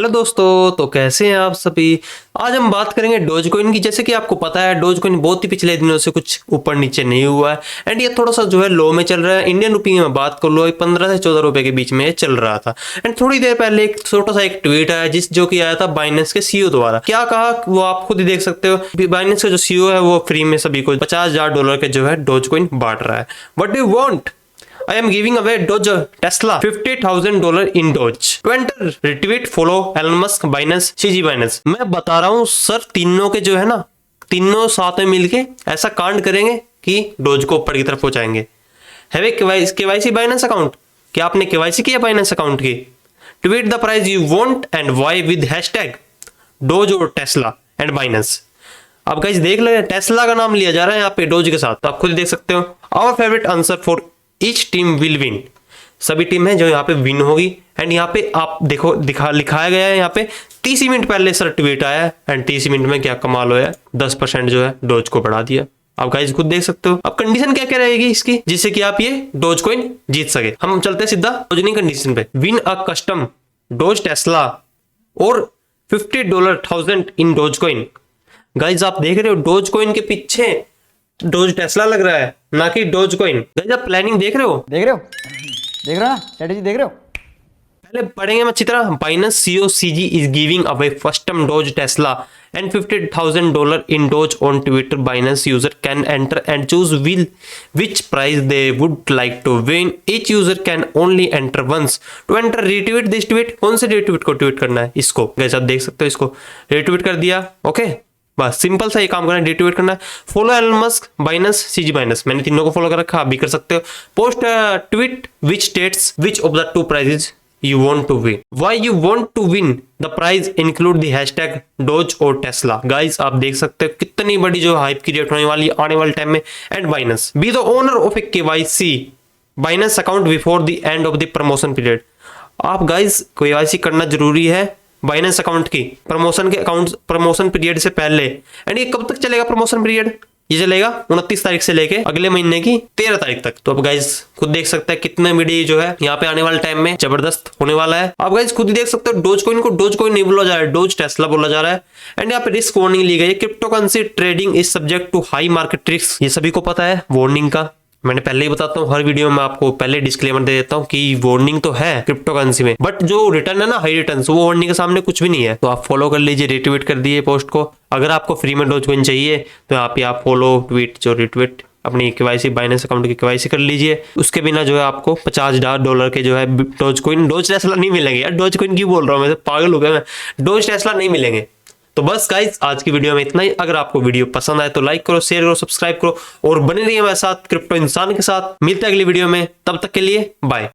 Hello दोस्तों, तो कैसे हैं आप सभी। आज हम बात करेंगे डोजकॉइन की। जैसे कि आपको पता है डोजकॉइन बहुत ही पिछले दिनों से कुछ ऊपर नीचे नहीं हुआ है एंड ये थोड़ा सा जो है लो में चल रहा है। इंडियन रुपये में बात कर लो 15 से 14 रुपए के बीच में ये चल रहा था एंड थोड़ी देर पहले एक छोटा सा एक ट्वीट आया जो कि आया था बाइनेंस के सीईओ द्वारा। क्या कहा वो आप खुद ही देख सकते हो। बाइनेंस का जो सीईओ है वो फ्री में सभी को $50,000 के जो है डोजकॉइन बांट रहा है। What do you want? I am giving away Doge Tesla $50,000 in Doge. To enter, retweet, follow Elon Musk, Binance, CG Binance. मैं बता रहा हूँ सर, तीनों के जो है ना, तीनों साथ में मिलके ऐसा कांड करेंगे कि डोज को ऊपर की तरफ पहुंचाएंगे। Have a KYC Binance account? क्या आपने केवाईसी किया बाइनेंस अकाउंट की? Tweet the price you want and why with hashtag dose और टेस्ला एंड बाइनेंस। अब गाइस देख ले, टेस्ला का नाम लिया जा रहा है यहाँ पे डोज के साथ, तो आप खुद देख सकते हो। Our favourite answer for each team will win. सभी टीम है जो यहाँ पे विन होगी एंड यहाँ पे आप देखो लिखाया गया है यहाँ पे 30 मिनट पहले सर ट्वीट आया है एंड 30 मिनट में क्या कमाल होया, 10% जो है डोज को बढ़ा दिया। आप गाइस खुद देख सकते हो। अब कंडीशन क्या क्या रहेगी इसकी जिससे कि आप ये डोज कॉइन जीत सके। हम चलते हैं सीधा डोजनी कंडीशन पे। Win a custom dose Tesla और $50,000 इन डोज कॉइन। गाइस आप देख रहे हो डोज कॉइन के पीछे डोज टेस्ला लग रहा है, ना कि डोज कॉइन। गाइस आप प्लानिंग देख रहे हो ना स्ट्रेटेजी देख रहे हो। पहले पढ़ेंगे हम अच्छी तरह। Binance CEO CG is giving away custom dose Tesla and $50,000 in Doge on Twitter. Binance user can enter and choose which price they would like to win. Each user can only enter once. To enter, retweet this tweet. कौन से retweet को tweet करना है? इसको guys आप देख सकते हो, इसको retweet कर दिया। ओके बस सिंपल सा ये काम करना है, डिट्वीट करना है। Follow Elon Musk, Binance, CZ Binance. मैंने तीनों को फॉलो कर रखा, आप भी कर सकते हो। Post tweet which states which of the two prizes you want to win. Why you want to win the prize include the hashtag Doge और Tesla. Guys आप देख सकते हो कितनी बड़ी जो हाइप क्रिएट होने वाली आने वाले टाइम में। And Binance be the owner of A KYC Binance account before the end of the promotion period. आप गाइस केवाईसी करना जरूरी है बाइनेंस अकाउंट की प्रमोशन पीरियड से पहले। एंड ये कब तक चलेगा प्रमोशन पीरियड? ये चलेगा 29 तारीख से लेके अगले महीने की 13 तारीख तक। तो अब गाइस खुद देख सकते हैं कितने वीडियो जो है यहाँ पे आने वाले टाइम में जबरदस्त होने वाला है। आप गाइस खुद ही देख सकते हो डोज कॉइन को डोज कॉइन नहीं बोला जा रहा है, डोज टेस्ला बोला जा रहा है। एंड यहाँ पे रिस्क वार्निंग ली गई है। Cryptocurrency trading is subject to high market risk. ये सभी को पता है वार्निंग का, मैंने पहले ही बताता हूँ हर वीडियो में, आपको पहले डिस्क्लेमर दे देता हूँ कि वार्निंग तो है क्रिप्टो करेंसी में, बट जो रिटर्न है ना हाई रिटर्न, वो वार्निंग के सामने कुछ भी नहीं है। तो आप फॉलो कर लीजिए, रिट्वीट कर दिए पोस्ट को। अगर आपको फ्री में डोजकॉइन चाहिए तो आप फॉलो ट्वीट जो रिट्वीट अपनी केवाईसी बाइनेंस अकाउंट की केवाईसी कर लीजिए। उसके बिना जो है आपको $50,000 के जो है डोजकॉइन डोज टेस्ला नहीं मिलेंगे। यार डोजकॉइन क्यों बोल रहा हूँ मैं, तो पागल हो गया मैं। डोज टेस्ला नहीं मिलेंगे। तो बस गाइस आज की वीडियो में इतना ही। अगर आपको वीडियो पसंद आए तो लाइक करो, शेयर करो, सब्सक्राइब करो और बने रहिए हमारे साथ क्रिप्टो इंसान के साथ। मिलते हैं अगली वीडियो में, तब तक के लिए बाय।